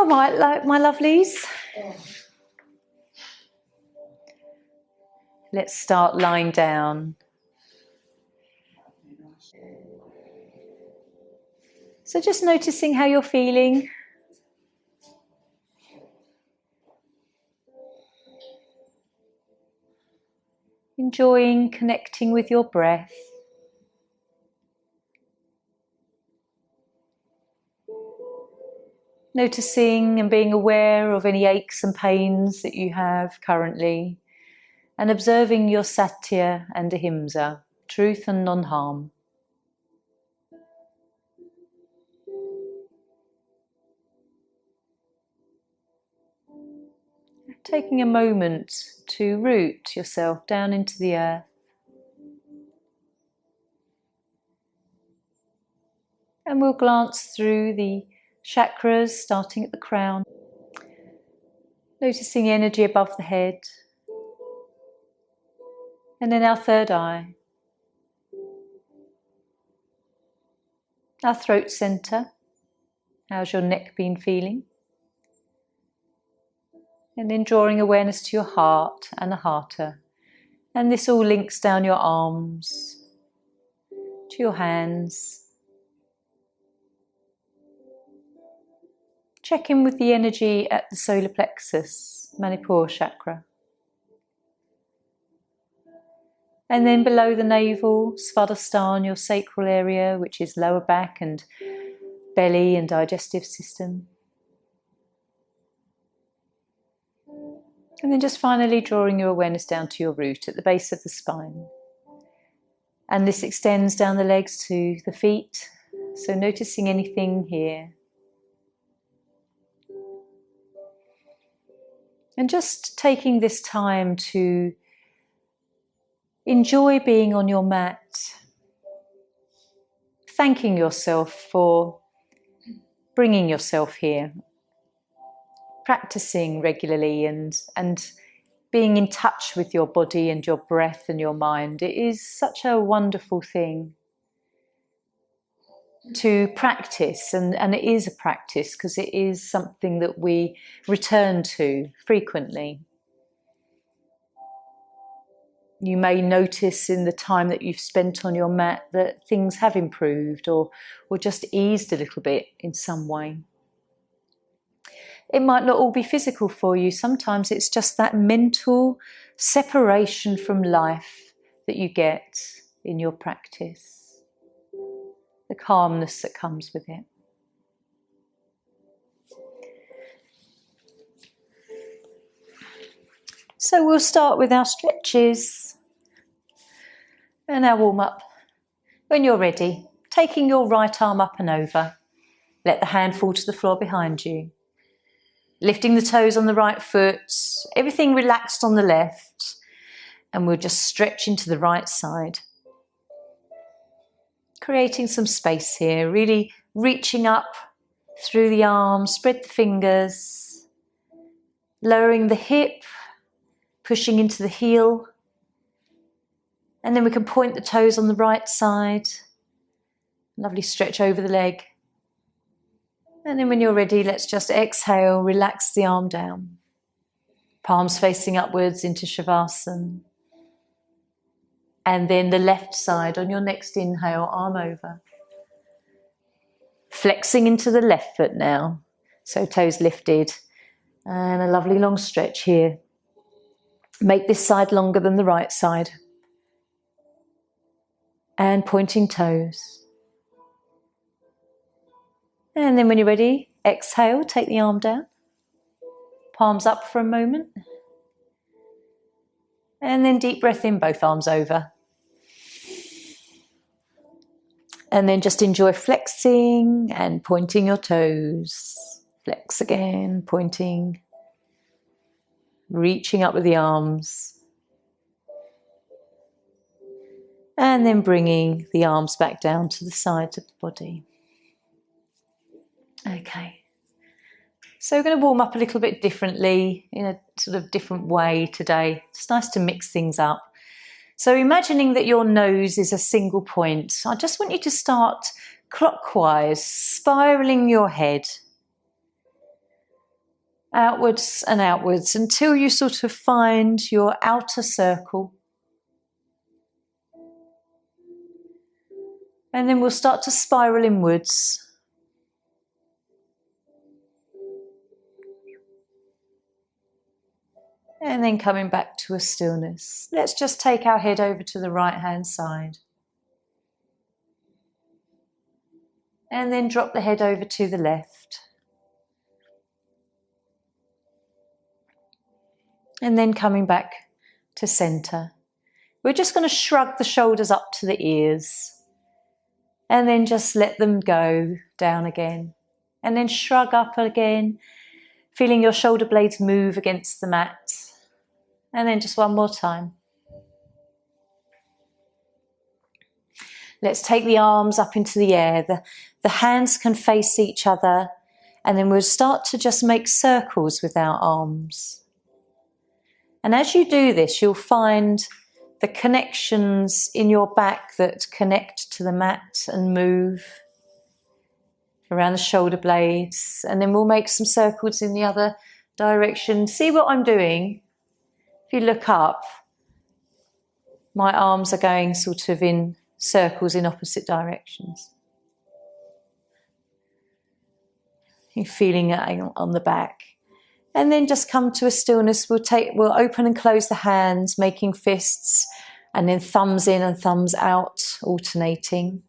All right, my lovelies. Let's start lying down. So just noticing how you're feeling. Enjoying connecting with your breath. Noticing and being aware of any aches and pains that you have currently, and observing your satya and ahimsa, truth and non-harm. Taking a moment to root yourself down into the earth. And we'll glance through the chakras, starting at the crown. Noticing energy above the head. And then our third eye. Our throat center. How's your neck been feeling? And then drawing awareness to your heart and the Hatha. And this all links down your arms, to your hands. Check in with the energy at the solar plexus, Manipur chakra. And then below the navel, Svadhisthana, your sacral area, which is lower back and belly and digestive system. And then just finally drawing your awareness down to your root at the base of the spine. And this extends down the legs to the feet, so noticing anything here. And just taking this time to enjoy being on your mat, thanking yourself for bringing yourself here, practicing regularly and being in touch with your body and your breath and your mind. It is such a wonderful thing to practice, and it is a practice because it is something that we return to frequently. You may notice in the time that you've spent on your mat that things have improved or just eased a little bit in some way. It might not all be physical for you. Sometimes it's just that mental separation from life that you get in your practice. The calmness that comes with it. So we'll start with our stretches and our warm-up. When you're ready, taking your right arm up and over, let the hand fall to the floor behind you. Lifting the toes on the right foot, everything relaxed on the left, and we'll just stretch into the right side. Creating some space here, really reaching up through the arms, spread the fingers, lowering the hip, pushing into the heel, and then we can point the toes on the right side. Lovely stretch over the leg. And then when you're ready, let's just exhale, relax the arm down. Palms facing upwards into Shavasana. And then the left side on your next inhale, arm over. Flexing into the left foot now. So toes lifted. And a lovely long stretch here. Make this side longer than the right side. And pointing toes. And then when you're ready, exhale, take the arm down. Palms up for a moment. And then deep breath in, both arms over. And then just enjoy flexing and pointing your toes. Flex again, pointing. Reaching up with the arms. And then bringing the arms back down to the sides of the body. Okay. So we're going to warm up a little bit differently, in a sort of different way today. It's nice to mix things up. So imagining that your nose is a single point, I just want you to start clockwise, spiraling your head. outwards and outwards until you sort of find your outer circle. And then we'll start to spiral inwards. And then coming back to a stillness. Let's just take our head over to the right hand side. And then drop the head over to the left. And then coming back to center. We're just going to shrug the shoulders up to the ears. And then just let them go down again. And then shrug up again, feeling your shoulder blades move against the mat. And then just one more time. Let's take the arms up into the air. The hands can face each other. And then we'll start to just make circles with our arms. And as you do this, you'll find the connections in your back that connect to the mat and move around the shoulder blades. And then we'll make some circles in the other direction. See what I'm doing? If you look up, my arms are going sort of in circles in opposite directions. You're feeling it on the back. And then just come to a stillness. We'll open and close the hands, making fists, and then thumbs in and thumbs out, alternating.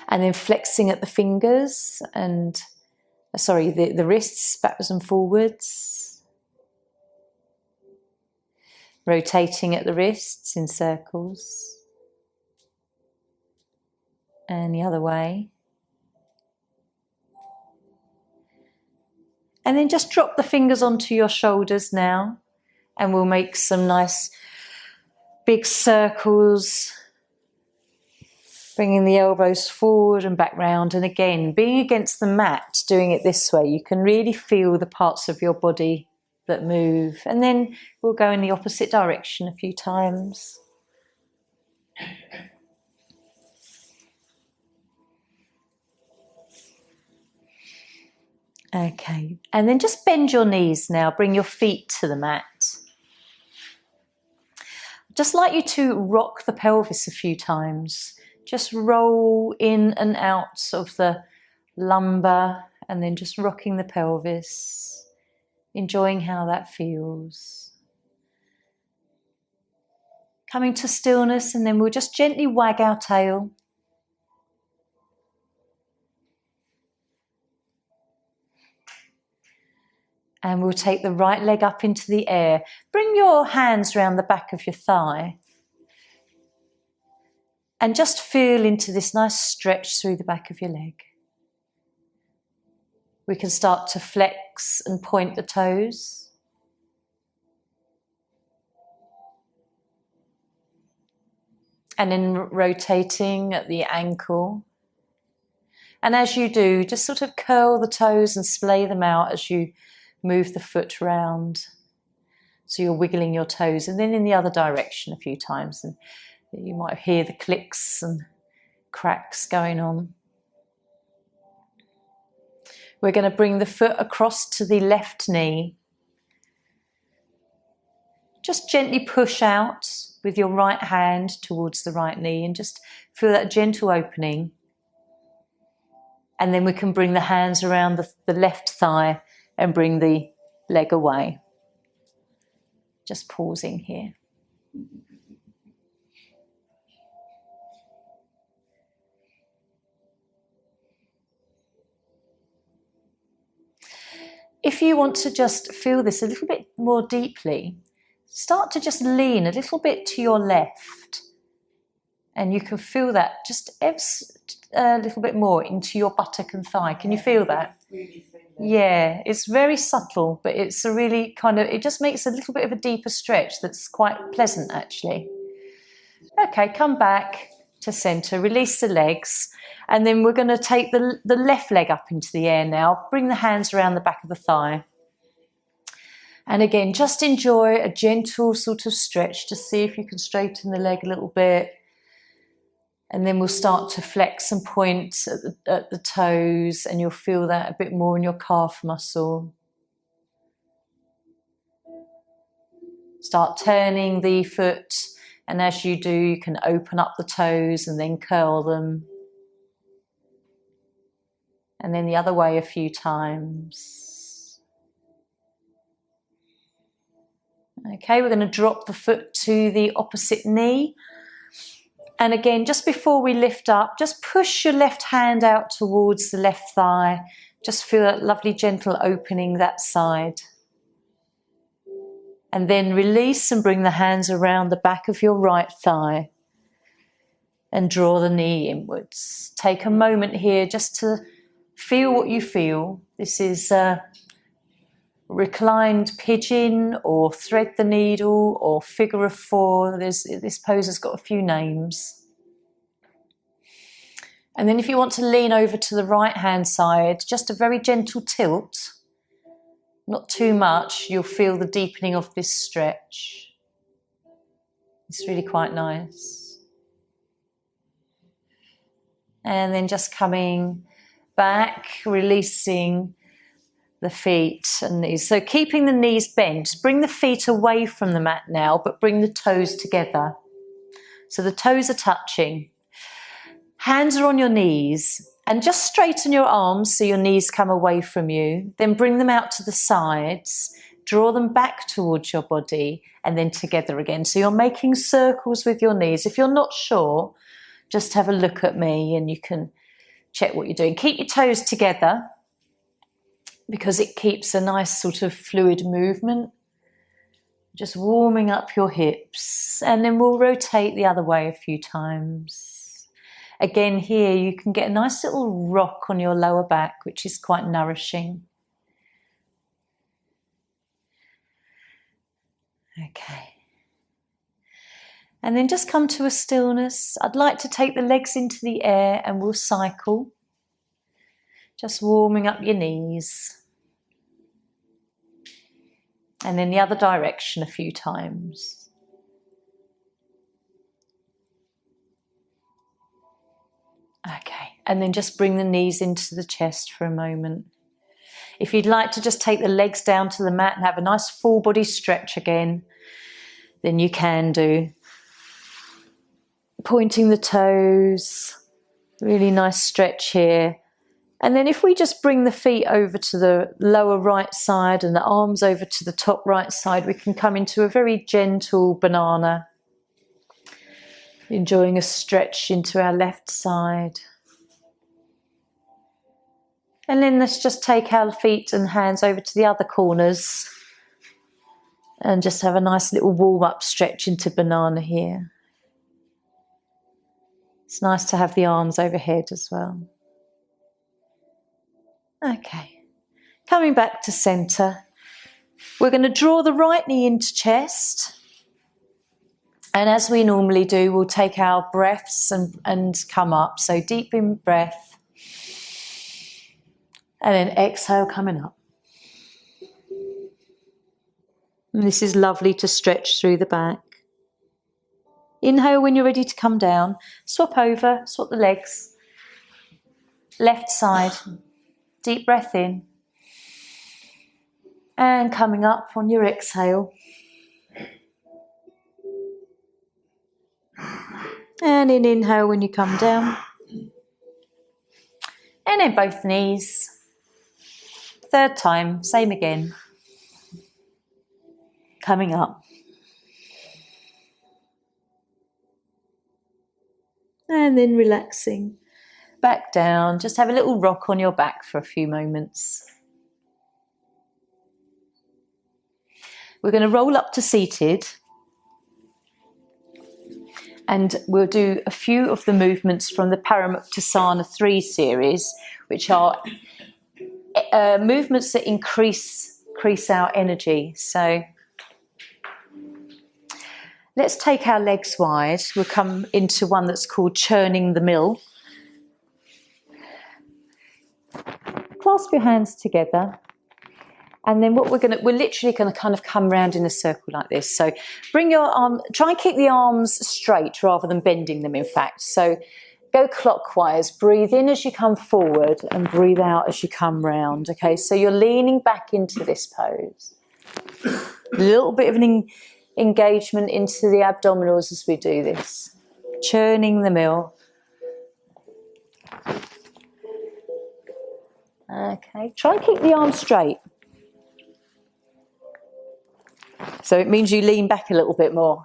And then flexing at the fingers and, the wrists backwards and forwards. Rotating at the wrists in circles. And the other way. And then just drop the fingers onto your shoulders now. And we'll make some nice big circles. Bringing the elbows forward and back round. And again, being against the mat, doing it this way, you can really feel the parts of your body that move. And then we'll go in the opposite direction a few times. Okay, and then just bend your knees now, bring your feet to the mat. I'd just like you to rock the pelvis a few times. Just roll in and out of the lumbar and then just rocking the pelvis, enjoying how that feels. Coming to stillness, and then we'll just gently wag our tail. And we'll take the right leg up into the air. Bring your hands around the back of your thigh. And just feel into this nice stretch through the back of your leg. We can start to flex and point the toes. And then rotating at the ankle. And as you do, just sort of curl the toes and splay them out as you move the foot round. So you're wiggling your toes, and then in the other direction a few times. And you might hear the clicks and cracks going on. We're going to bring the foot across to the left knee. Just gently push out with your right hand towards the right knee and just feel that gentle opening. And then we can bring the hands around the left thigh and bring the leg away. Just pausing here. If you want to just feel this a little bit more deeply, start to just lean a little bit to your left. And you can feel that just a little bit more into your buttock and thigh. Can you feel that? Yeah, it's very subtle, but it's a really it just makes a little bit of a deeper stretch that's quite pleasant actually. Okay, come back to center, release the legs, and then we're going to take the left leg up into the air now. Bring the hands around the back of the thigh. And again, just enjoy a gentle sort of stretch to see if you can straighten the leg a little bit. And then we'll start to flex and point at the toes, and you'll feel that a bit more in your calf muscle. Start turning the foot, and as you do, you can open up the toes and then curl them. And then the other way a few times. Okay, we're going to drop the foot to the opposite knee. And again, just before we lift up, just push your left hand out towards the left thigh. Just feel that lovely gentle opening that side. And then release and bring the hands around the back of your right thigh. And draw the knee inwards. Take a moment here just to feel what you feel. This is reclined pigeon or thread the needle or figure of four. This pose has got a few names. And then if you want to lean over to the right hand side, just a very gentle tilt, not too much, you'll feel the deepening of this stretch. It's really quite nice. And then just coming back, releasing the feet and knees. So keeping the knees bent, bring the feet away from the mat now, but bring the toes together. So the toes are touching. Hands are on your knees, and just straighten your arms so your knees come away from you. Then bring them out to the sides, draw them back towards your body, and then together again. So you're making circles with your knees. If you're not sure, just have a look at me and you can check what you're doing. Keep your toes together because it keeps a nice sort of fluid movement. Just warming up your hips, and then we'll rotate the other way a few times. Again, here you can get a nice little rock on your lower back, which is quite nourishing. Okay. And then just come to a stillness. I'd like to take the legs into the air and we'll cycle. Just warming up your knees. And then the other direction a few times. Okay, and then just bring the knees into the chest for a moment. If you'd like to just take the legs down to the mat and have a nice full body stretch again, then you can do. Pointing the toes, really nice stretch here. And then if we just bring the feet over to the lower right side and the arms over to the top right side, we can come into a very gentle banana. Enjoying a stretch into our left side. And then let's just take our feet and hands over to the other corners and just have a nice little warm-up stretch into banana here. It's nice to have the arms overhead as well. Okay, coming back to centre. We're going to draw the right knee into chest. And as we normally do, we'll take our breaths and come up. So deep in breath. And then exhale, coming up. And this is lovely to stretch through the back. Inhale when you're ready to come down. Swap over, swap the legs. Left side. Deep breath in. And coming up on your exhale. And in inhale when you come down. And in both knees. Third time, same again. Coming up. And then relaxing. Back down. Just have a little rock on your back for a few moments. We're going to roll up to seated. And we'll do a few of the movements from the Paramuktasana 3 series, which are movements that increase our energy. So let's take our legs wide. We'll come into one that's called churning the mill. Clasp your hands together And then we're literally going to kind of come round in a circle like this. So bring your arm, try and keep the arms straight rather than bending them, in fact. So go clockwise, breathe in as you come forward and breathe out as you come round. Okay, so you're leaning back into this pose. A little bit of an engagement into the abdominals as we do this. Churning the mill. Okay, try and keep the arms straight. So it means you lean back a little bit more.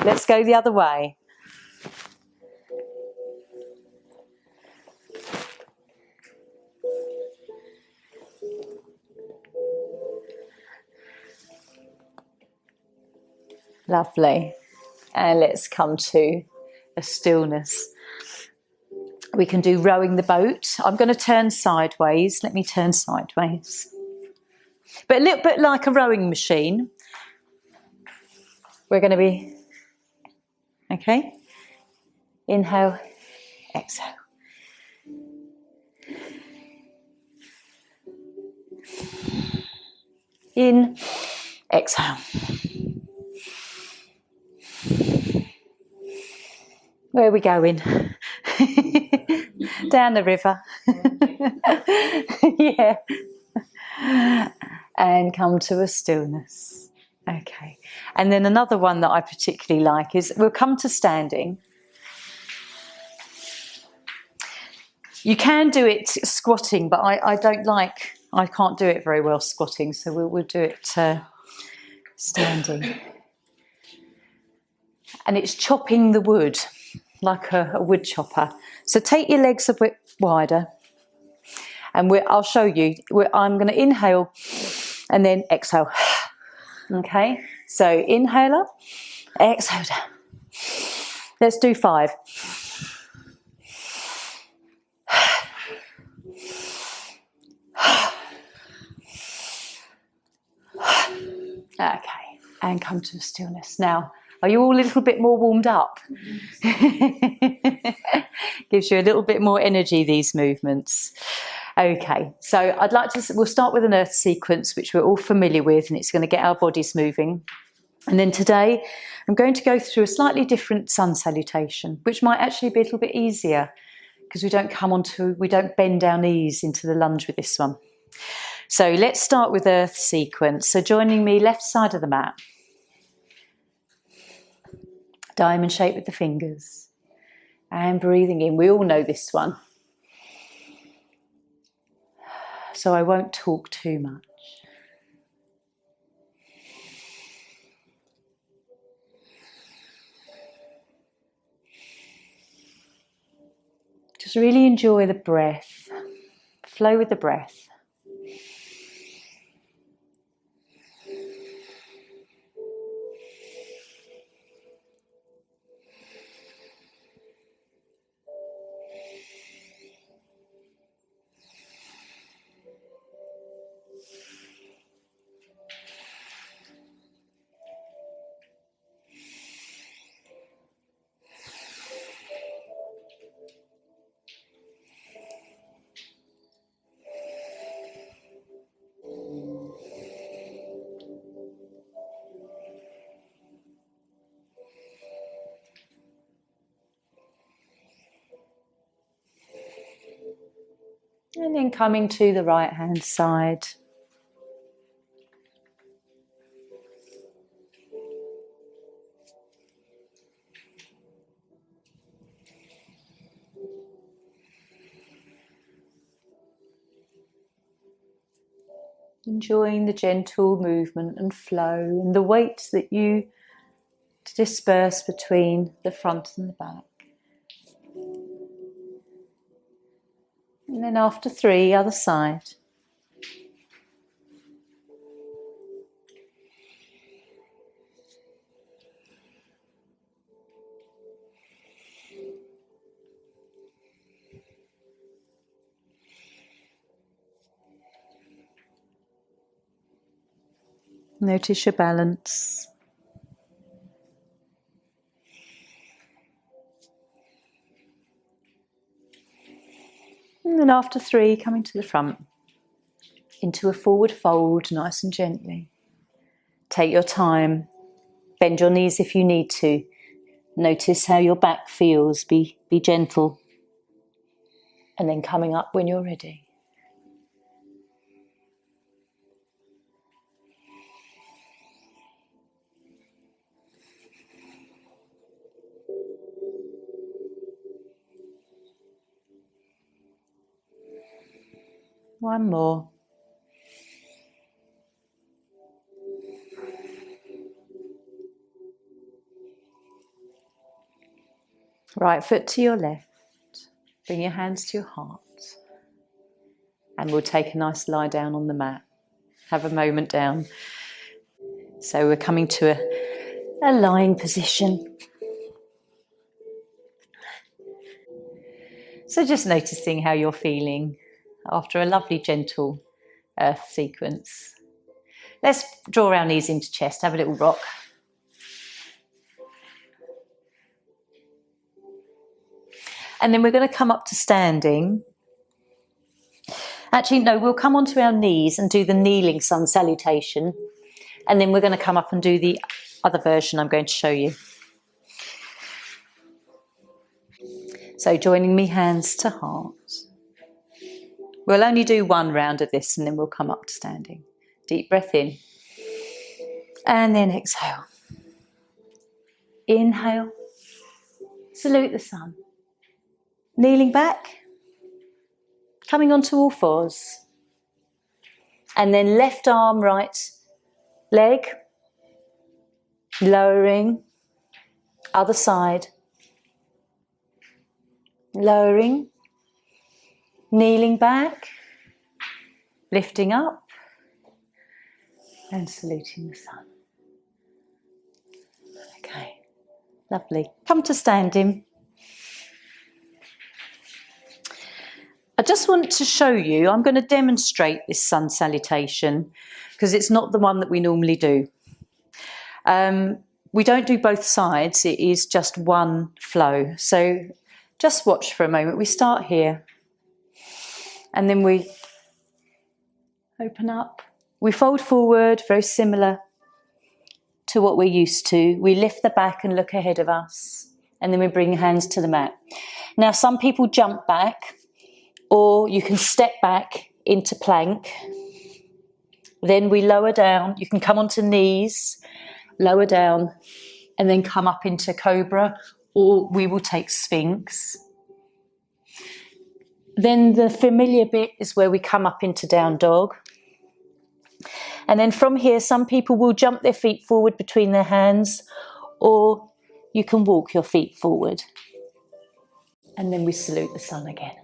Let's go the other way. Lovely. And let's come to a stillness. We can do rowing the boat. I'm going to turn sideways. Let me turn sideways. But a little bit like a rowing machine. We're going to be, okay? Inhale, exhale. In, exhale. Where are we going? Down the river. Yeah. And come to a stillness. Okay. And then another one that I particularly like is we'll come to standing. You can do it squatting, but I can't do it very well squatting, so we'll do it standing. And it's chopping the wood, like a wood chopper. So take your legs a bit wider. And I'll show you. I'm going to inhale and then exhale. Okay, so inhale up, exhale down. Let's do 5. Okay, and come to a stillness. Now, are you all a little bit more warmed up? Gives you a little bit more energy, these movements. Okay, so we'll start with an earth sequence, which we're all familiar with, and it's going to get our bodies moving. And then today, I'm going to go through a slightly different sun salutation, which might actually be a little bit easier because we don't bend our knees into the lunge with this one. So let's start with earth sequence. So joining me left side of the mat. Diamond shape with the fingers. And breathing in. We all know this one. So I won't talk too much. Just really enjoy the breath. Flow with the breath. And then coming to the right hand side. Enjoying the gentle movement and flow and the weight that you disperse between the front and the back. And then after 3, other side. Notice your balance. And then after 3, coming to the front. into a forward fold, nice and gently. Take your time. Bend your knees if you need to. Notice how your back feels. Be gentle. And then coming up when you're ready. One more. Right foot to your left. Bring your hands to your heart. And we'll take a nice lie down on the mat. Have a moment down. So we're coming to a lying position. So just noticing how you're feeling after a lovely gentle earth sequence. Let's draw our knees into chest, have a little rock. And then we're going to come up to standing. Actually, no, we'll come onto our knees and do the kneeling sun salutation. And then we're going to come up and do the other version I'm going to show you. So joining me hands to heart. We'll only do one round of this and then we'll come up to standing. Deep breath in. And then exhale. Inhale. Salute the sun. Kneeling back. Coming onto all fours. And then left arm, right leg. Lowering. Other side. Lowering. Kneeling back. Lifting up. And saluting the sun. Okay. Lovely. Come to standing. I just want to show you, I'm going to demonstrate this sun salutation because it's not the one that we normally do. We don't do both sides, it is just one flow. So just watch for a moment. We start here and then we open up. We fold forward, very similar to what we're used to. We lift the back and look ahead of us and then we bring hands to the mat. Now some people jump back. Or you can step back into plank. Then we lower down. You can come onto knees, lower down, and then come up into cobra, or we will take sphinx. Then the familiar bit is where we come up into down dog. And then from here, some people will jump their feet forward between their hands, or you can walk your feet forward. And then we salute the sun again.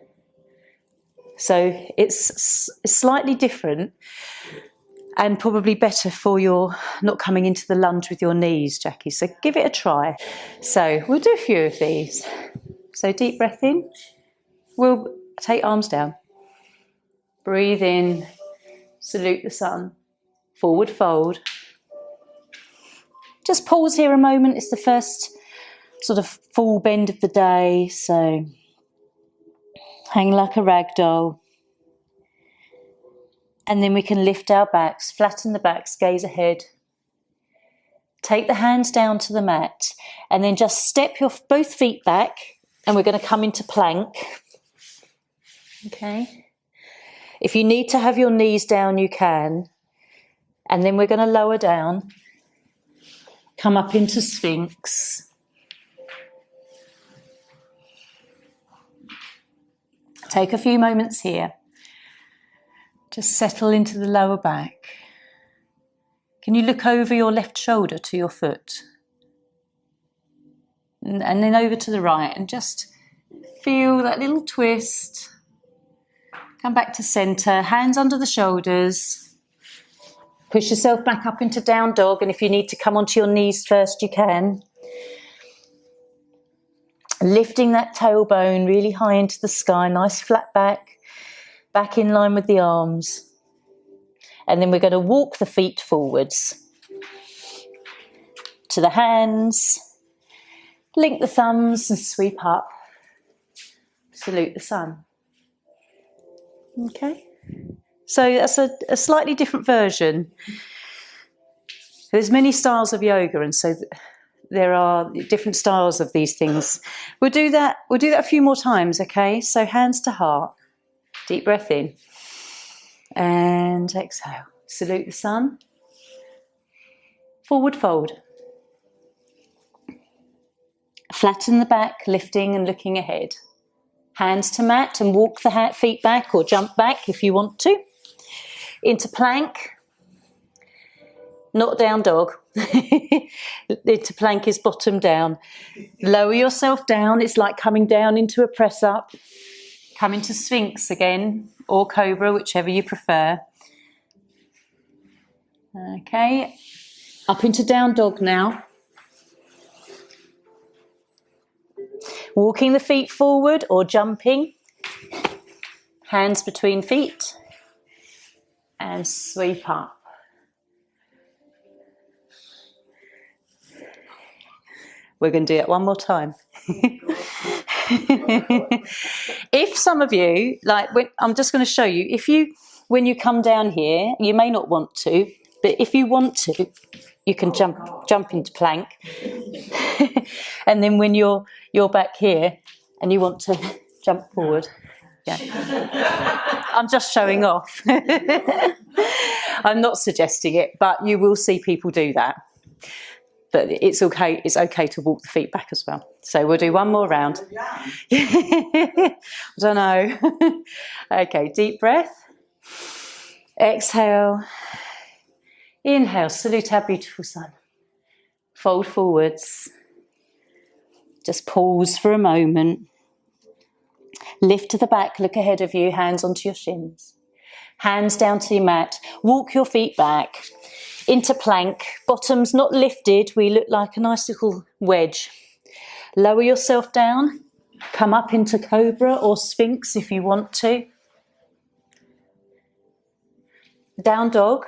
So it's slightly different and probably better for your not coming into the lunge with your knees, Jackie. So give it a try. So we'll do a few of these. So deep breath in. We'll take arms down. Breathe in. Salute the sun. Forward fold. Just pause here a moment. It's the first sort of full bend of the day. So hang like a rag doll. And then we can lift our backs, flatten the backs, gaze ahead. Take the hands down to the mat and then just step your both feet back and we're going to come into plank. Okay. If you need to have your knees down, you can. And then we're going to lower down, come up into sphinx. Take a few moments here. Just settle into the lower back. Can you look over your left shoulder to your foot? And then over to the right and just feel that little twist. Come back to centre, hands under the shoulders. Push yourself back up into down dog, and if you need to come onto your knees first, you can. Lifting that tailbone really high into the sky, nice flat back, back in line with the arms. And then we're going to walk the feet forwards to the hands, link the thumbs and sweep up. Salute the sun. Okay, So that's a slightly different version. There's many styles of yoga, and so there are different styles of these things. We'll do that a few more times, okay? So hands to heart. Deep breath in. And exhale. Salute the sun. Forward fold. Flatten the back, lifting and looking ahead. Hands to mat and walk the feet back or jump back if you want to. Into plank. Not down dog. Into plank is bottom down. Lower yourself down. It's like coming down into a press up. Come into Sphinx again, or Cobra, whichever you prefer. Okay. Up into down dog now. Walking the feet forward or jumping. Hands between feet. And sweep up. We're going to do it one more time. If some of you, I'm just going to show you, when you come down here, you may not want to, but if you want to, you can jump into plank. And then when you're back here and you want to jump forward, yeah. I'm just showing off. I'm not suggesting it, but you will see people do that. But it's okay. It's okay to walk the feet back as well. So we'll do one more round. I don't know. Okay, deep breath. Exhale. Inhale. Salute our beautiful sun. Fold forwards. Just pause for a moment. Lift to the back. Look ahead of you. Hands onto your shins. Hands down to your mat. Walk your feet back. Into plank, bottoms not lifted, we look like a nice little wedge. Lower yourself down, come up into Cobra or Sphinx if you want to. Down dog.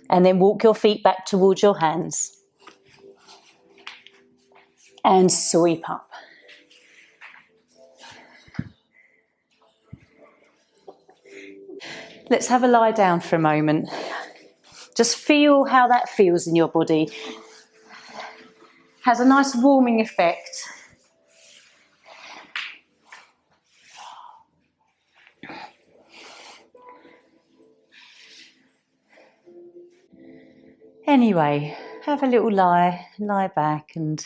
And then walk your feet back towards your hands. And sweep up. Let's have a lie down for a moment. Just feel how that feels in your body. Has a nice warming effect. Anyway, have a little lie back and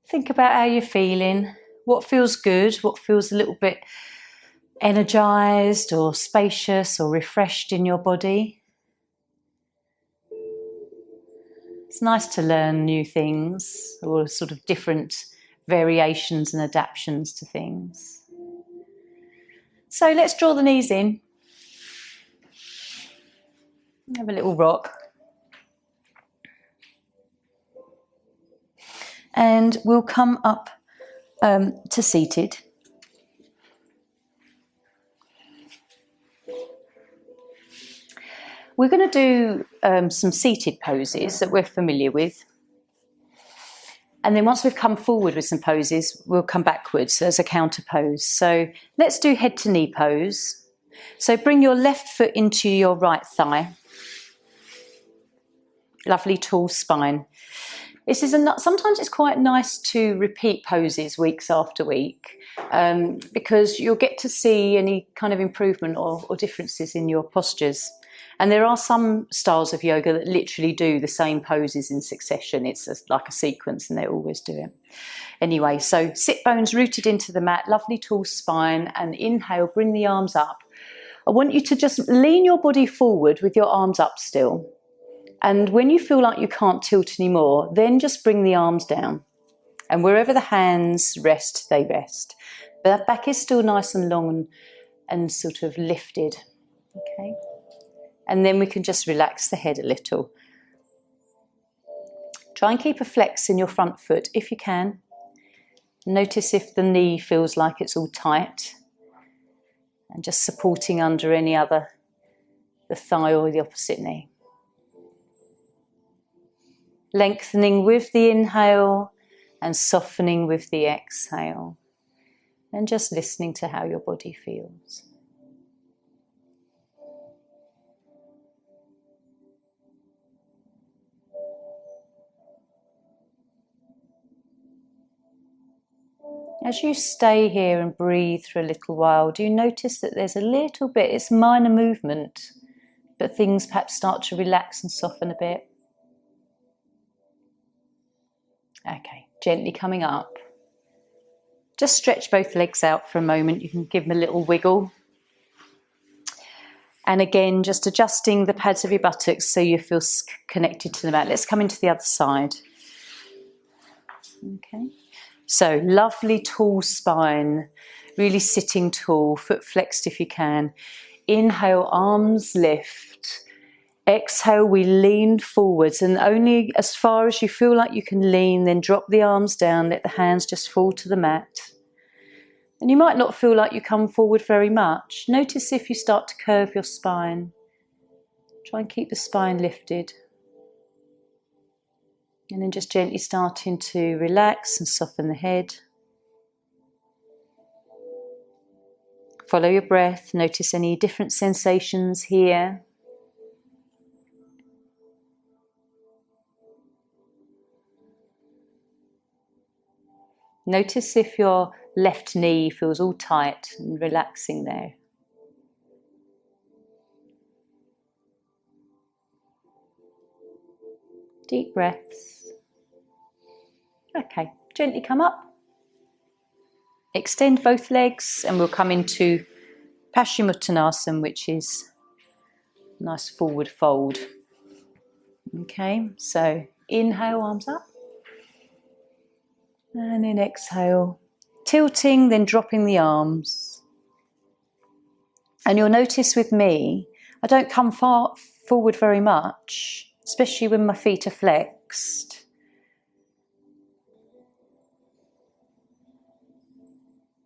think about how you're feeling. What feels good, what feels a little bit energized or spacious or refreshed in your body. It's nice to learn new things or sort of different variations and adaptations to things. So let's draw the knees in. Have a little rock. And we'll come up to seated. We're going to do some seated poses that we're familiar with. And then once we've come forward with some poses, we'll come backwards as a counter pose. So let's do head to knee pose. So bring your left foot into your right thigh. Lovely tall spine. This is sometimes it's quite nice to repeat poses weeks after week because you'll get to see any kind of improvement or differences in your postures. And there are some styles of yoga that literally do the same poses in succession. It's like a sequence and they always do it. Anyway, so sit bones rooted into the mat, lovely tall spine, and inhale, bring the arms up. I want you to just lean your body forward with your arms up still. And when you feel like you can't tilt anymore, then just bring the arms down. And wherever the hands rest, they rest. But that back is still nice and long and sort of lifted. Okay. And then we can just relax the head a little. Try and keep a flex in your front foot if you can. Notice if the knee feels like it's all tight. And just supporting under the thigh or the opposite knee. Lengthening with the inhale and softening with the exhale. and just listening to how your body feels. As you stay here and breathe for a little while, do you notice that there's a little bit, it's minor movement, but things perhaps start to relax and soften a bit? Okay, gently coming up. Just stretch both legs out for a moment. You can give them a little wiggle. And again, just adjusting the pads of your buttocks so you feel connected to the mat. Let's come into the other side. Okay. So lovely tall spine, really sitting tall, foot flexed if you can. Inhale, arms lift. Exhale, we lean forwards, and only as far as you feel like you can lean, then drop the arms down, let the hands just fall to the mat. And you might not feel like you come forward very much. Notice if you start to curve your spine. Try and keep the spine lifted. And then just gently starting to relax and soften the head. Follow your breath. Notice any different sensations here. Notice if your left knee feels all tight and relaxing there. Deep breaths. Okay, gently come up. Extend both legs and we'll come into Paschimottanasana, which is a nice forward fold. Okay, so inhale, arms up. And then exhale, tilting, then dropping the arms. And you'll notice with me, I don't come far forward very much, especially when my feet are flexed.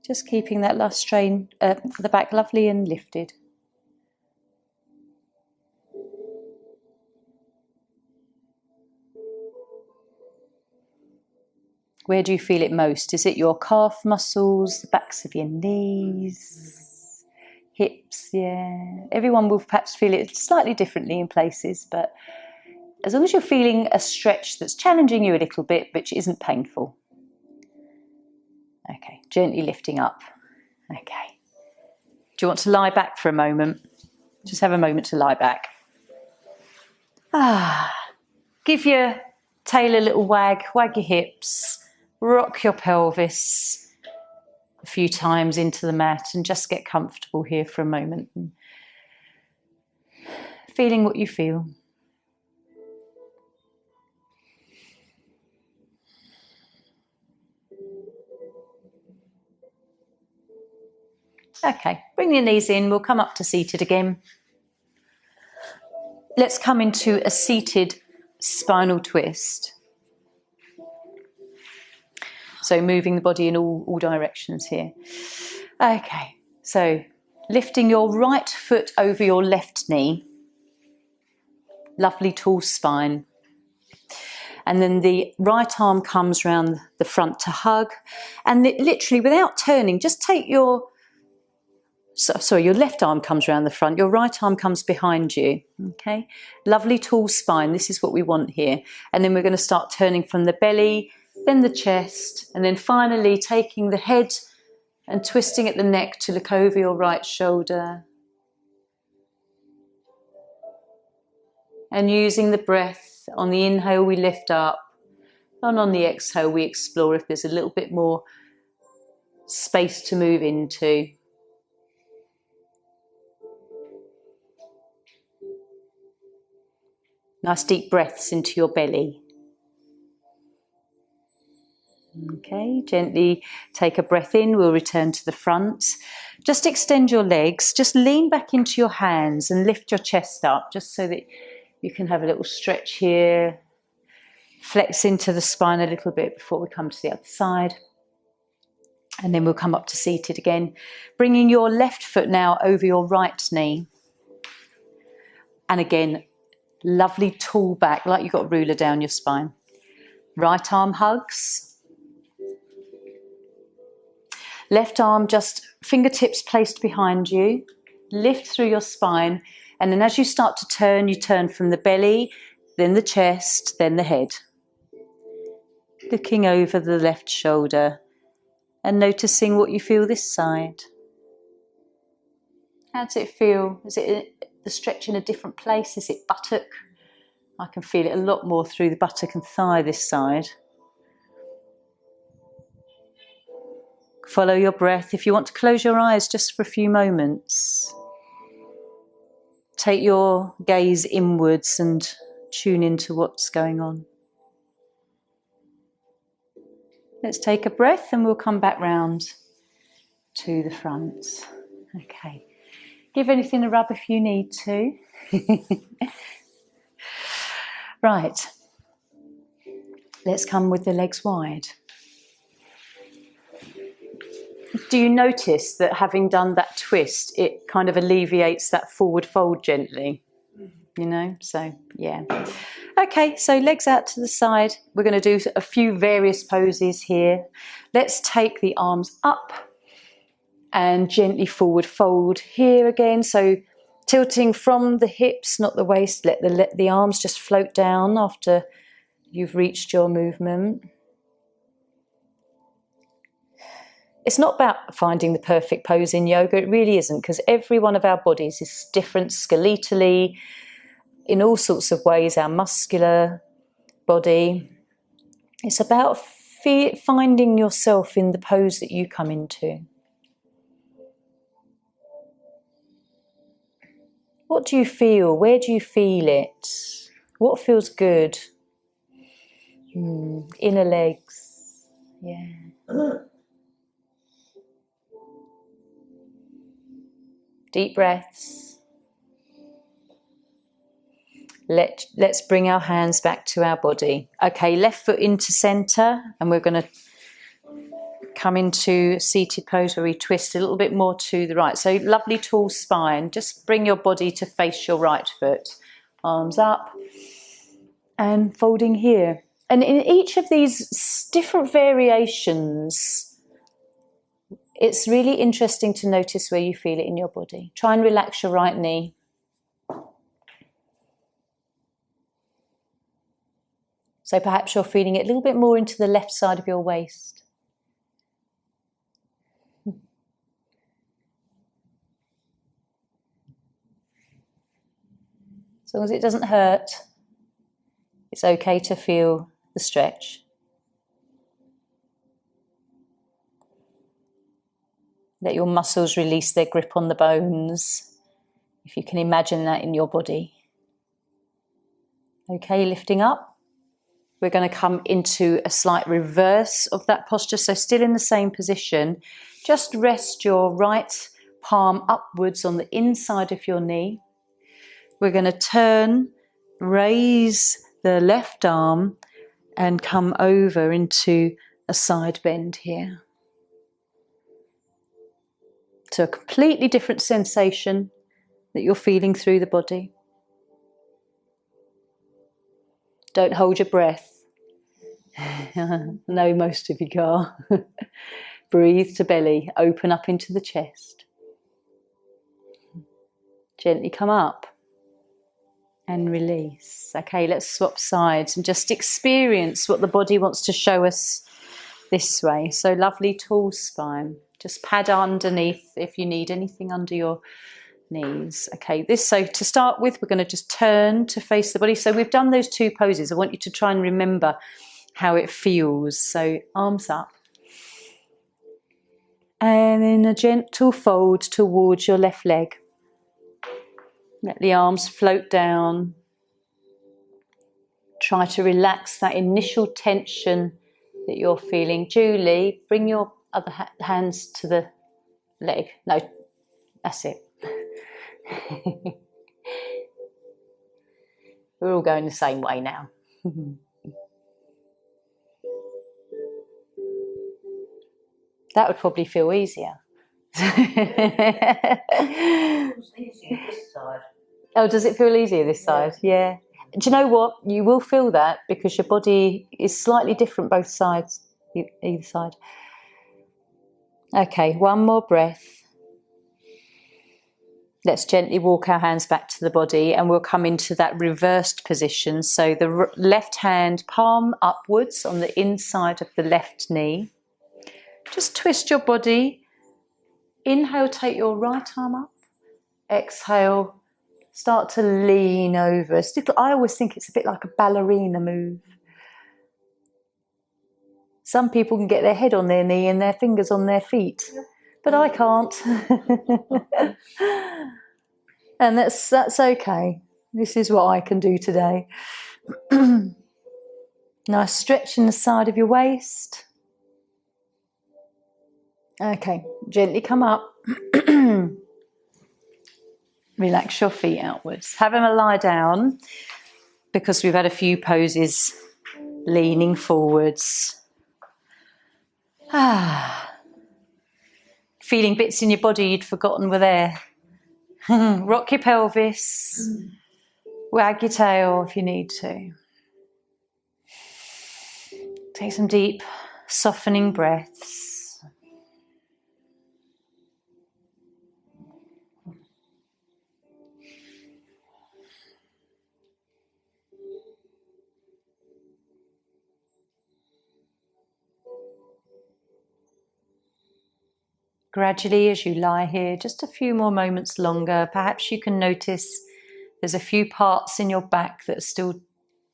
Just keeping that last strain for the back lovely and lifted. Where do you feel it most? Is it your calf muscles, the backs of your knees, hips? Yeah. Everyone will perhaps feel it slightly differently in places, but as long as you're feeling a stretch that's challenging you a little bit, but isn't painful. Okay, gently lifting up. Okay. Do you want to lie back for a moment? Just have a moment to lie back. Give your tail a little wag, wag your hips, rock your pelvis a few times into the mat and just get comfortable here for a moment. Feeling what you feel. Okay, bring your knees in. We'll come up to seated again. Let's come into a seated spinal twist. So moving the body in all directions here. Okay, so lifting your right foot over your left knee. Lovely tall spine. And then the right arm comes round the front to hug. And literally without turning, just take your left arm comes around the front, your right arm comes behind you, okay? Lovely tall spine, this is what we want here. And then we're going to start turning from the belly, then the chest, and then finally taking the head and twisting at the neck to look over your right shoulder. And using the breath, on the inhale we lift up, and on the exhale we explore if there's a little bit more space to move into. Nice deep breaths into your belly. Okay, gently take a breath in. We'll return to the front. Just extend your legs. Just lean back into your hands and lift your chest up just so that you can have a little stretch here. Flex into the spine a little bit before we come to the other side. And then we'll come up to seated again. Bringing your left foot now over your right knee. And again, lovely tall back, like you've got a ruler down your spine. Right arm hugs. Left arm just fingertips placed behind you. Lift through your spine, and then as you start to turn, you turn from the belly, then the chest, then the head. Looking over the left shoulder and noticing what you feel this side. How does it feel? Is it the stretch in a different place? Is it buttock? I can feel it a lot more through the buttock and thigh this side. Follow your breath. If you want to close your eyes just for a few moments, take your gaze inwards and tune into what's going on. Let's take a breath and we'll come back round to the front. Okay. Give anything a rub if you need to. Right. Let's come with the legs wide. Do you notice that having done that twist, it kind of alleviates that forward fold gently? You know, so yeah. Okay, so legs out to the side. We're going to do a few various poses here. Let's take the arms up and gently forward fold here again. So tilting from the hips, not the waist. Let the arms just float down after you've reached your movement. It's not about finding the perfect pose in yoga. It really isn't, because every one of our bodies is different skeletally, in all sorts of ways, our muscular body. It's about finding yourself in the pose that you come into. What do you feel? Where do you feel it? What feels good? Inner legs. Yeah. Deep breaths. Let's bring our hands back to our body. Okay, left foot into centre, and we're going to come into seated pose where we twist a little bit more to the right. So lovely tall spine. Just bring your body to face your right foot. Arms up and folding here. And in each of these different variations, it's really interesting to notice where you feel it in your body. Try and relax your right knee. So perhaps you're feeling it a little bit more into the left side of your waist. As long as it doesn't hurt, it's okay to feel the stretch. Let your muscles release their grip on the bones, if you can imagine that in your body. Okay, lifting up. We're going to come into a slight reverse of that posture. So still in the same position, just rest your right palm upwards on the inside of your knee. We're going to turn, raise the left arm and come over into a side bend here. So a completely different sensation that you're feeling through the body. Don't hold your breath. I know most of you are. Breathe to belly, open up into the chest. Gently come up and release. Okay, let's swap sides and just experience what the body wants to show us this way. So lovely tall spine. Just pad underneath if you need anything under your knees. Okay, so to start with, we're going to just turn to face the body. So we've done those two poses. I want you to try and remember how it feels. So arms up. And then a gentle fold towards your left leg. Let the arms float down. Try to relax that initial tension that you're feeling. Julie, bring your other hands to the leg. No, that's it. We're all going the same way now. That would probably feel easier. It's easier this side. Oh, does it feel easier this side? Yeah. Do you know what? You will feel that because your body is slightly different both sides, either side. Okay, one more breath. Let's gently walk our hands back to the body and we'll come into that reversed position. So the left hand palm upwards on the inside of the left knee. Just twist your body. Inhale, take your right arm up. Exhale, start to lean over. I always think it's a bit like a ballerina move. Some people can get their head on their knee and their fingers on their feet, but I can't. And that's okay. This is what I can do today. Nice stretch in the side of your waist. Okay, gently come up. Relax your feet outwards. Have them lie down because we've had a few poses leaning forwards. Feeling bits in your body you'd forgotten were there. Rock your pelvis. Wag your tail if you need to. Take some deep, softening breaths. Gradually, as you lie here, just a few more moments longer, perhaps you can notice there's a few parts in your back that are still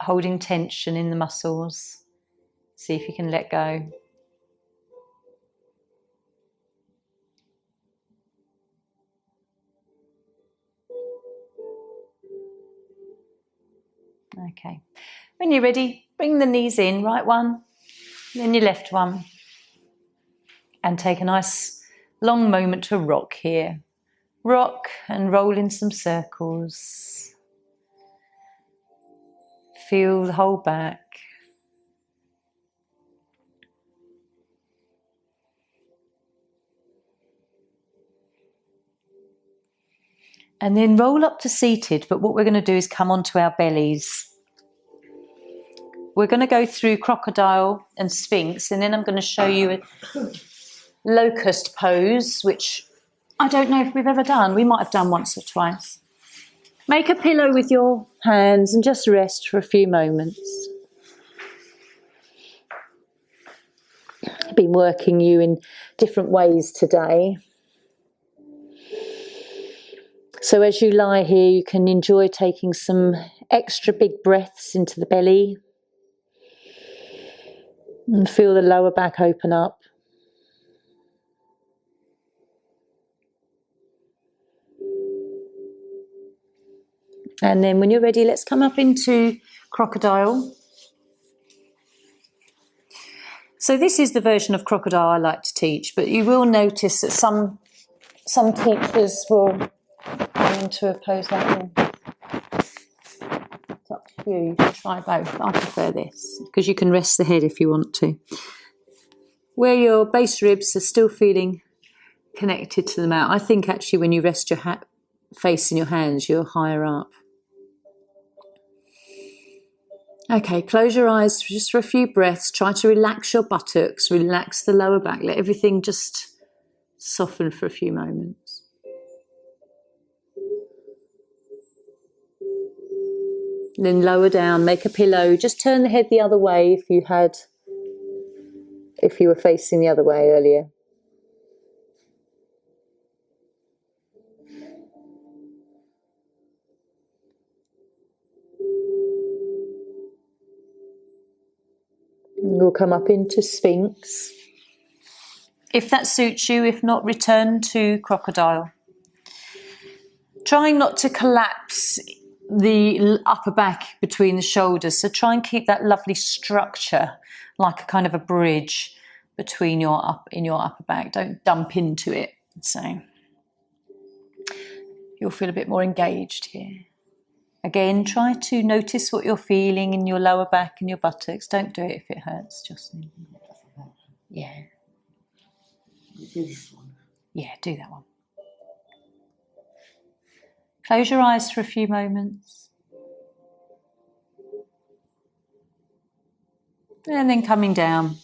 holding tension in the muscles. See if you can let go. Okay. When you're ready, bring the knees in, right one, then your left one. And take a nice long moment to rock here. Rock and roll in some circles. Feel the whole back. And then roll up to seated, but what we're going to do is come onto our bellies. We're going to go through crocodile and sphinx, and then I'm going to show you a locust pose, which I don't know if we've ever done. We might have done once or twice. Make a pillow with your hands and just rest for a few moments. I've been working you in different ways today. So as you lie here, you can enjoy taking some extra big breaths into the belly and feel the lower back open up. And then when you're ready, let's come up into crocodile. So this is the version of crocodile I like to teach, but you will notice that some teachers will go into a pose like this. It's up to you. You can try both. I prefer this because you can rest the head if you want to. Where your base ribs are still feeling connected to the mat. I think actually when you rest your face in your hands, you're higher up. Okay, close your eyes just for a few breaths. Try to relax your buttocks, relax the lower back. Let everything just soften for a few moments. Then lower down, make a pillow. Just turn the head the other way if you were facing the other way earlier. We'll come up into Sphinx. If that suits you, if not, return to crocodile. Trying not to collapse the upper back between the shoulders, so try and keep that lovely structure like a kind of a bridge between your upper back. Don't dump into it. So you'll feel a bit more engaged here. Again, try to notice what you're feeling in your lower back and your buttocks. Don't do it if it hurts, just yeah. Do this one. Yeah, do that one. Close your eyes for a few moments. And then coming down.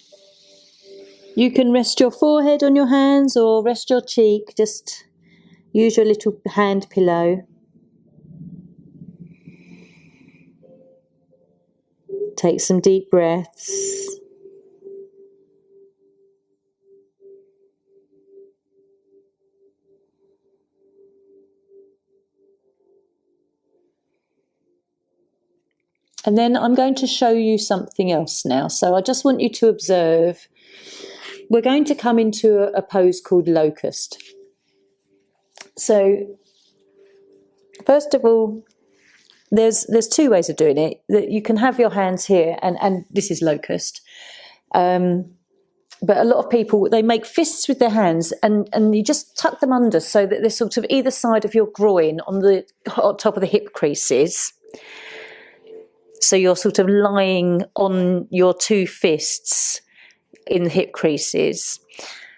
You can rest your forehead on your hands or rest your cheek. Just use your little hand pillow. Take some deep breaths. And then I'm going to show you something else now. So I just want you to observe. We're going to come into a pose called locust. So first of all, there's two ways of doing it. That you can have your hands here, and this is locust. But a lot of people, they make fists with their hands and you just tuck them under so that they're sort of either side of your groin on the top of the hip creases. So you're sort of lying on your two fists in the hip creases.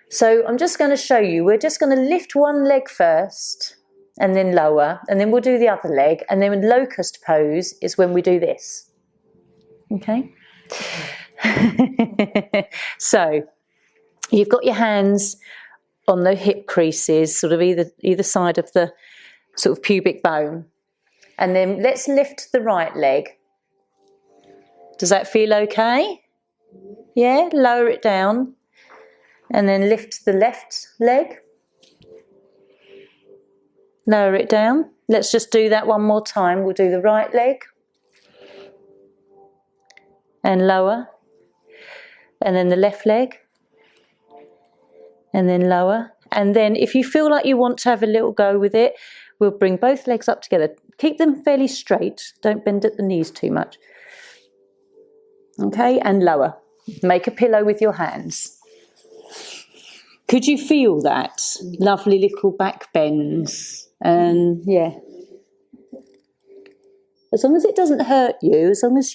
So I'm just going to show you. We're just going to lift one leg first and then lower, and then we'll do the other leg. And then locust pose is when we do this. Okay? So you've got your hands on the hip creases, sort of either side of the sort of pubic bone. And then let's lift the right leg. Does that feel okay? Yeah, lower it down. And then lift the left leg. Lower it down. Let's just do that one more time. We'll do the right leg. And lower. And then the left leg. And then lower. And then if you feel like you want to have a little go with it, we'll bring both legs up together. Keep them fairly straight. Don't bend at the knees too much. Okay, and lower. Make a pillow with your hands. Could you feel that? Lovely little back bends. And yeah. As long as it doesn't hurt you, as long as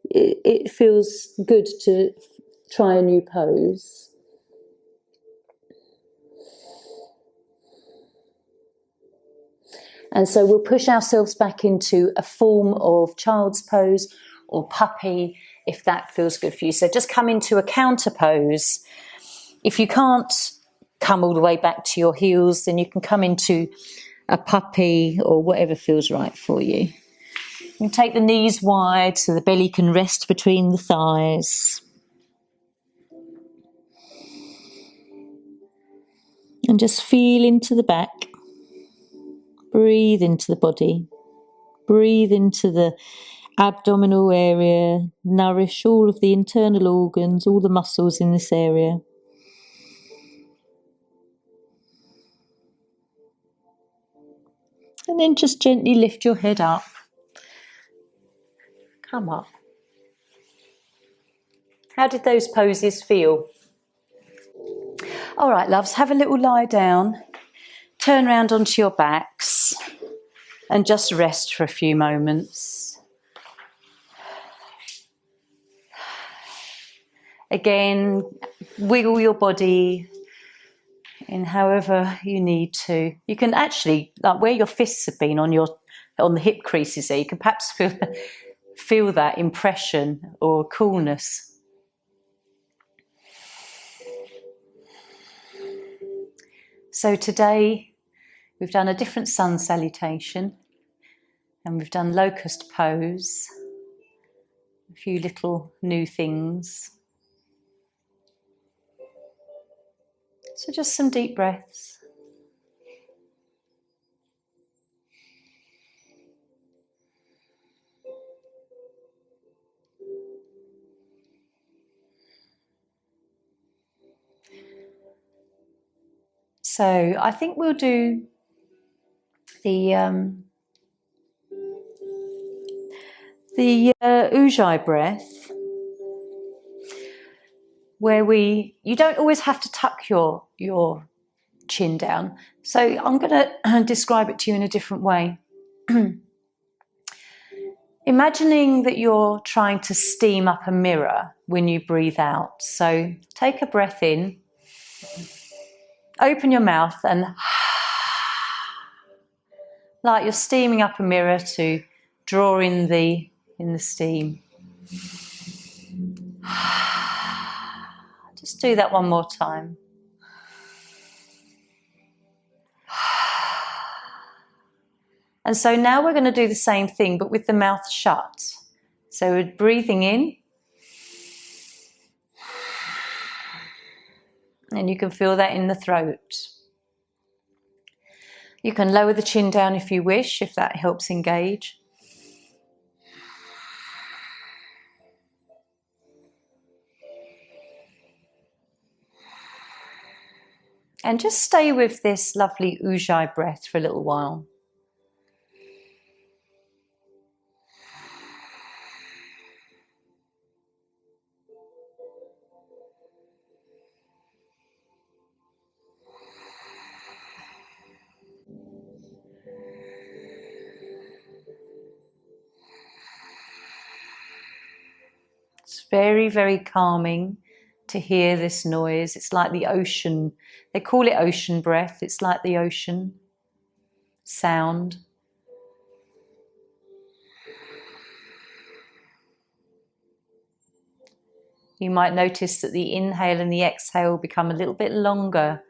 it feels good to try a new pose. And so we'll push ourselves back into a form of child's pose or puppy, if that feels good for you. So just come into a counter pose. If you can't come all the way back to your heels, then you can come into a puppy or whatever feels right for you. You can take the knees wide so the belly can rest between the thighs. And just feel into the back. Breathe into the body. Breathe into the abdominal area. Nourish all of the internal organs, all the muscles in this area. And then just gently lift your head up. Come up. How did those poses feel? All right, loves, have a little lie down. Turn round onto your backs and just rest for a few moments. Again, wiggle your body in however you need to. You can actually, like where your fists have been on the hip creases there, you can perhaps feel that impression or coolness. So today we've done a different sun salutation and we've done locust pose, a few little new things. So just some deep breaths. So I think we'll do the ujjay breath, where you don't always have to tuck your chin down. So I'm going to describe it to you in a different way. Imagining that you're trying to steam up a mirror when you breathe out. So take a breath in, open your mouth and like you're steaming up a mirror to draw in the steam. Just Just do that one more time. And so now we're going to do the same thing, but with the mouth shut. So we're breathing in. And you can feel that in the throat. You can lower the chin down if you wish, if that helps engage. And just stay with this lovely ujjay breath for a little while. It's very, very calming to hear this noise. It's like the ocean. They call it ocean breath. It's like the ocean sound. You might notice that the inhale and the exhale become a little bit longer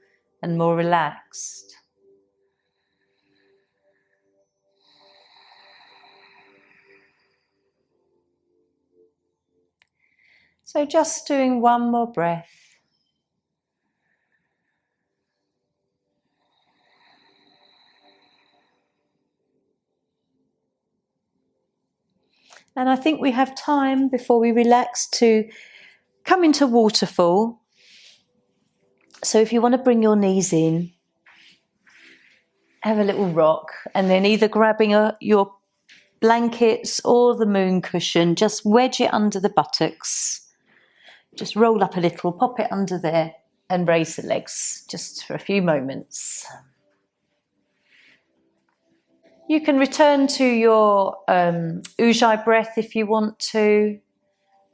and more relaxed. So just doing one more breath. And I think we have time before we relax to come into waterfall. So if you want to bring your knees in, have a little rock, and then either grabbing your blankets or the moon cushion, just wedge it under the buttocks. Just roll up a little, pop it under there and raise the legs just for a few moments. You can return to your ujjay breath if you want to,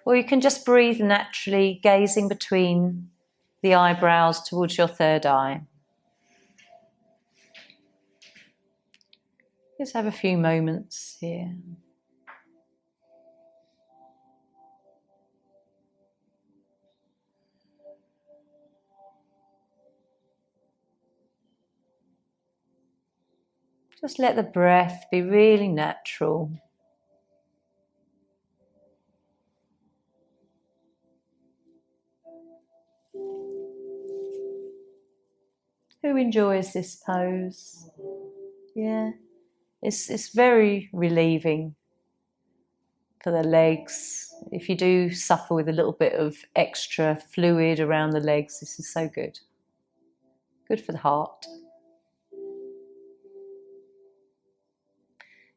or you can just breathe naturally, gazing between the eyebrows towards your third eye. Just have a few moments here. Just let the breath be really natural. Who enjoys this pose? Yeah, it's very relieving for the legs. If you do suffer with a little bit of extra fluid around the legs, this is so good. Good for the heart.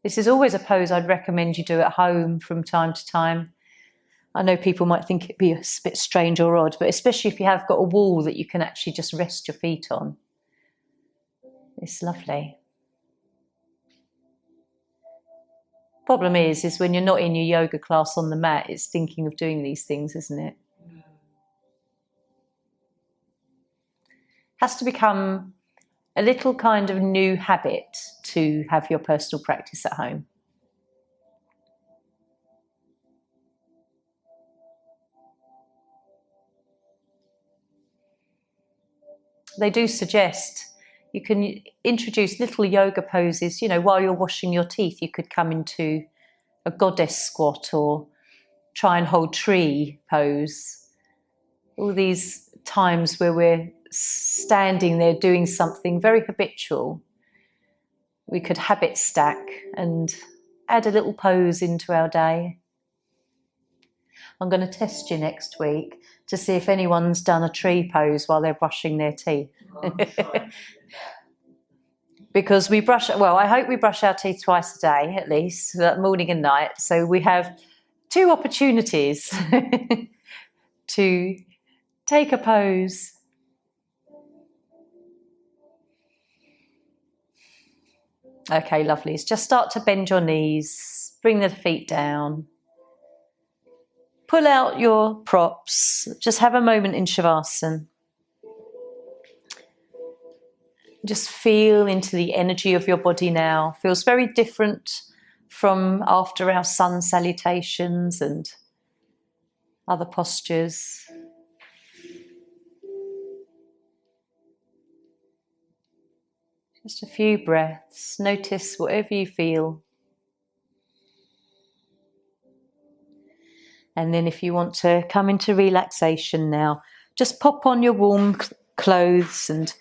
This is always a pose I'd recommend you do at home from time to time. I know people might think it'd be a bit strange or odd, but especially if you have got a wall that you can actually just rest your feet on. It's lovely. Problem is when you're not in your yoga class on the mat, it's thinking of doing these things, isn't it? Has to become a little kind of new habit to have your personal practice at home. They do suggest you can introduce little yoga poses, while you're washing your teeth. You could come into a goddess squat or try and hold tree pose. All these times where we're standing there doing something very habitual. We could habit stack and add a little pose into our day. I'm going to test you next week to see if anyone's done a tree pose while they're brushing their teeth. Because I hope we brush our teeth twice a day at least, morning and night. So we have 2 opportunities to take a pose. Okay, lovely. Just start to bend your knees, bring the feet down. Pull out your props. Just have a moment in Shavasana. Just feel into the energy of your body now. Feels very different from after our sun salutations and other postures. Just a few breaths. Notice whatever you feel. And then if you want to come into relaxation now, just pop on your warm clothes and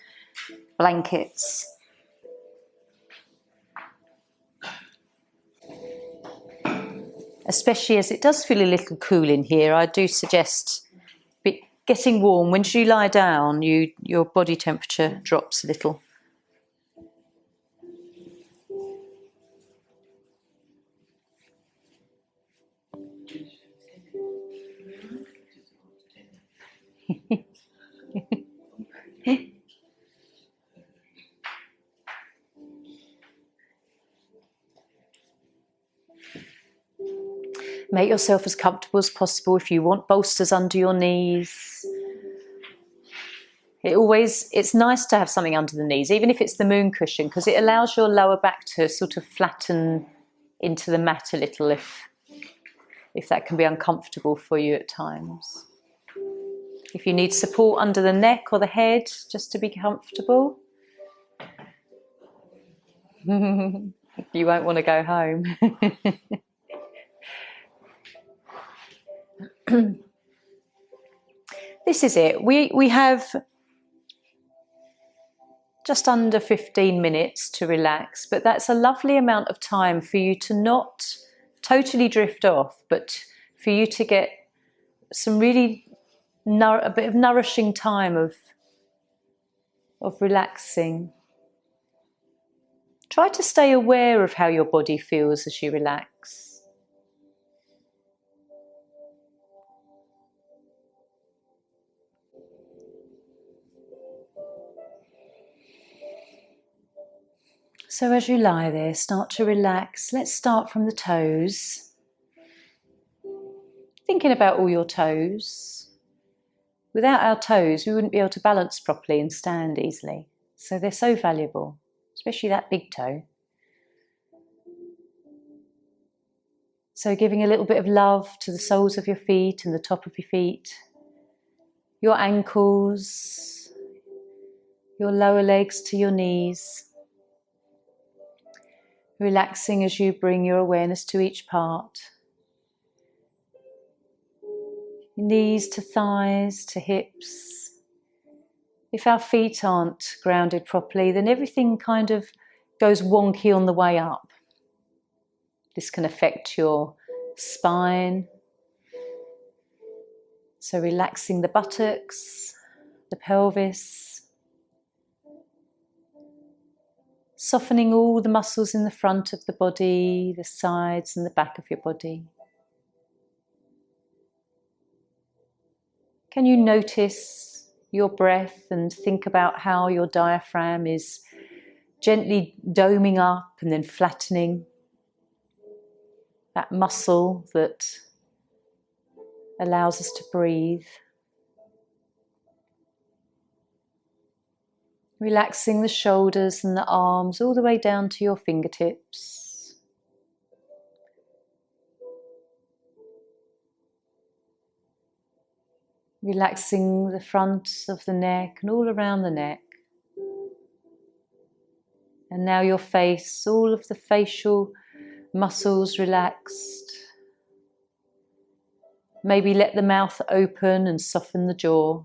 blankets. Especially as it does feel a little cool in here, I do suggest getting warm. Once you lie down, your body temperature drops a little. Make yourself as comfortable as possible. If you want bolsters under your knees. It's nice to have something under the knees, even if it's the moon cushion, because it allows your lower back to sort of flatten into the mat a little if that can be uncomfortable for you at times. If you need support under the neck or the head, just to be comfortable. You won't want to go home. This is it. We have just under 15 minutes to relax, but that's a lovely amount of time for you to not totally drift off, but for you to get some really a bit of nourishing time of relaxing. Try to stay aware of how your body feels as you relax. So as you lie there, start to relax. Let's start from the toes. Thinking about all your toes. Without our toes, we wouldn't be able to balance properly and stand easily. So they're so valuable, especially that big toe. So giving a little bit of love to the soles of your feet and the top of your feet, your ankles, your lower legs to your knees. Relaxing as you bring your awareness to each part. Knees to thighs to hips. If our feet aren't grounded properly, then everything kind of goes wonky on the way up. This can affect your spine. So relaxing the buttocks, the pelvis. Softening all the muscles in the front of the body, the sides and the back of your body. Can you notice your breath and think about how your diaphragm is gently doming up and then flattening? That muscle that allows us to breathe. Relaxing the shoulders and the arms all the way down to your fingertips. Relaxing the front of the neck and all around the neck. And now your face, all of the facial muscles relaxed. Maybe let the mouth open and soften the jaw.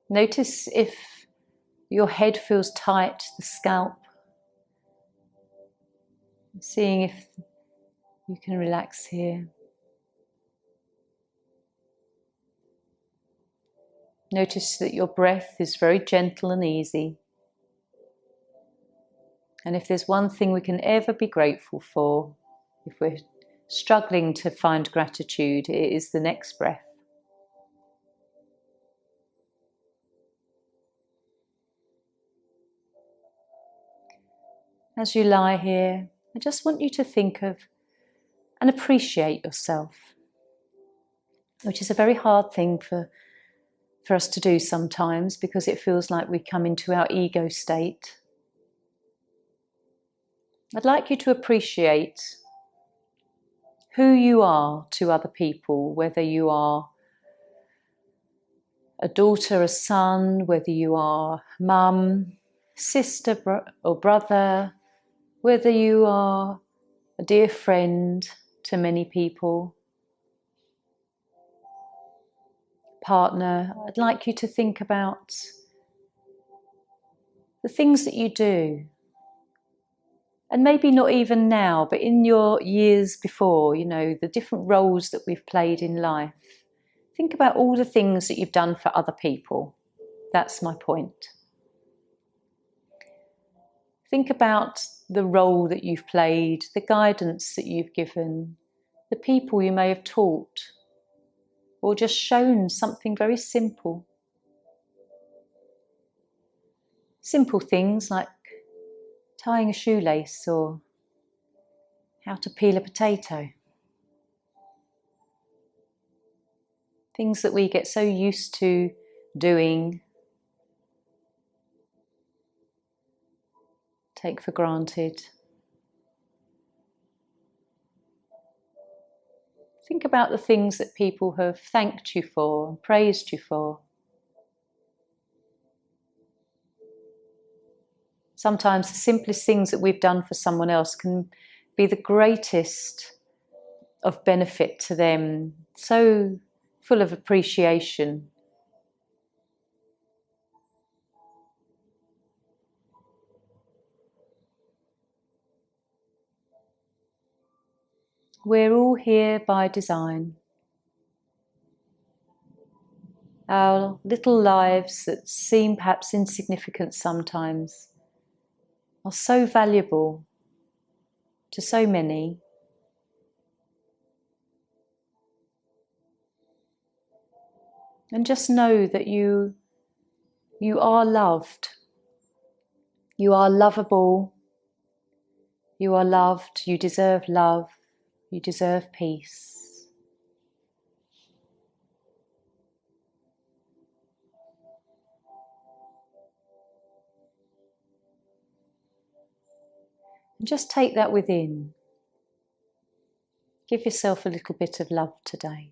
Notice if your head feels tight, the scalp. Seeing if you can relax here. Notice that your breath is very gentle and easy. And if there's one thing we can ever be grateful for, if we're struggling to find gratitude, it is the next breath. As you lie here, I just want you to think of and appreciate yourself, which is a very hard thing for us to do sometimes because it feels like we come into our ego state. I'd like you to appreciate who you are to other people, whether you are a daughter, a son, whether you are mum, sister or brother, whether you are a dear friend to many people, partner, I'd like you to think about the things that you do. And maybe not even now, but in your years before, the different roles that we've played in life. Think about all the things that you've done for other people. That's my point. Think about the role that you've played, the guidance that you've given, the people you may have taught, or just shown something very simple. Simple things like tying a shoelace or how to peel a potato. Things that we get so used to doing, take for granted. Think about the things that people have thanked you for, praised you for. Sometimes the simplest things that we've done for someone else can be the greatest of benefit to them, so full of appreciation. We're all here by design. Our little lives that seem perhaps insignificant sometimes are so valuable to so many. And just know that you are loved. You are lovable. You are loved. You deserve love. You deserve peace. And just take that within. Give yourself a little bit of love today.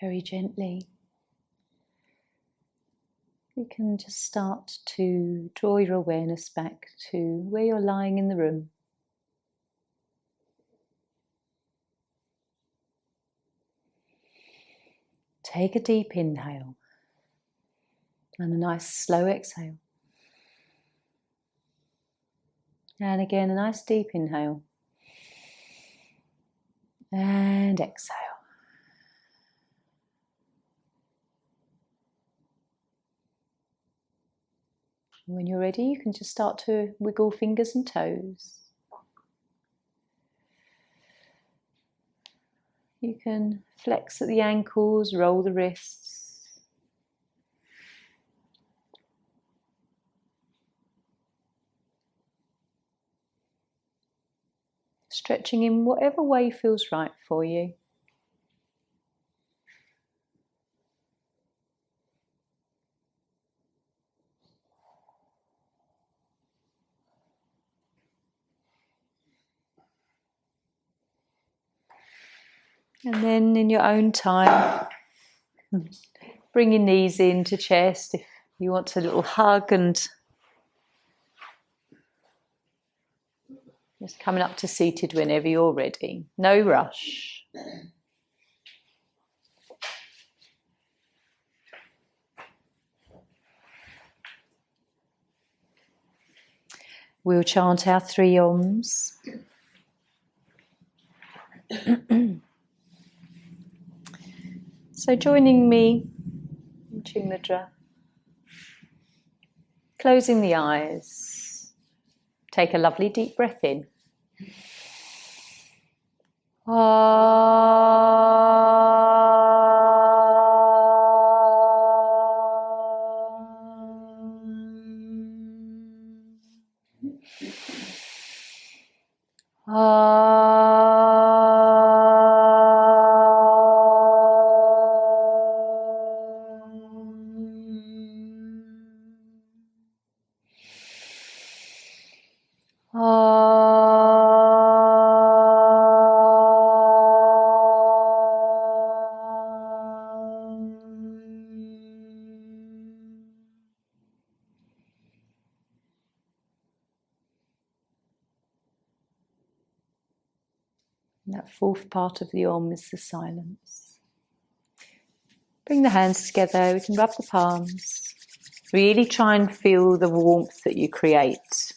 very gently, you can just start to draw your awareness back to where you're lying in the room. Take a deep inhale and a nice slow exhale. And again, a nice deep inhale and exhale. When you're ready, you can just start to wiggle fingers and toes. You can flex at the ankles, roll the wrists. Stretching in whatever way feels right for you. And then in your own time, bring your knees into chest if you want a little hug, and just coming up to seated whenever you're ready. No rush. We'll chant our 3 Oms. So joining me in Chin Mudra, closing the eyes, take a lovely deep breath in. That 4th part of the Om is the silence. Bring the hands together, we can rub the palms. Really try and feel the warmth that you create.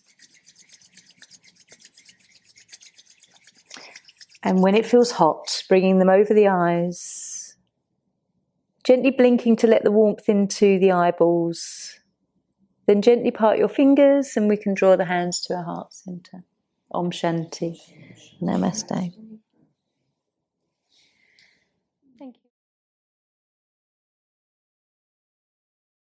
And when it feels hot, bringing them over the eyes. Gently blinking to let the warmth into the eyeballs. Then gently part your fingers and we can draw the hands to our heart center. Om Shanti. Namaste.